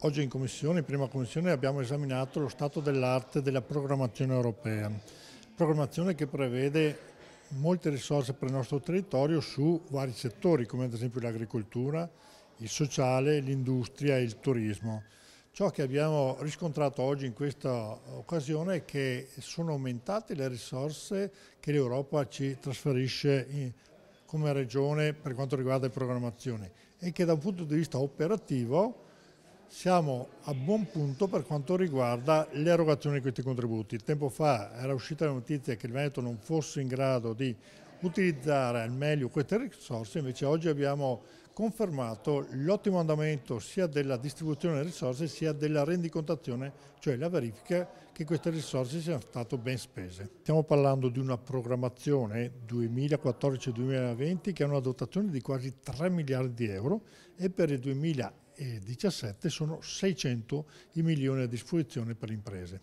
Oggi in prima commissione, abbiamo esaminato lo stato dell'arte della programmazione europea, programmazione che prevede molte risorse per il nostro territorio su vari settori, come ad esempio l'agricoltura, il sociale, l'industria e il turismo. Ciò che abbiamo riscontrato oggi in questa occasione è che sono aumentate le risorse che l'Europa ci trasferisce come regione per quanto riguarda le programmazioni e che da un punto di vista operativo siamo a buon punto per quanto riguarda l'erogazione di questi contributi. Tempo fa era uscita la notizia che il Veneto non fosse in grado di utilizzare al meglio queste risorse, invece oggi abbiamo confermato l'ottimo andamento sia della distribuzione delle risorse sia della rendicontazione, cioè la verifica che queste risorse siano state ben spese. Stiamo parlando di una programmazione 2014-2020 che ha una dotazione di quasi 3 miliardi di euro e per il 2017 sono 600 i milioni a disposizione per le imprese.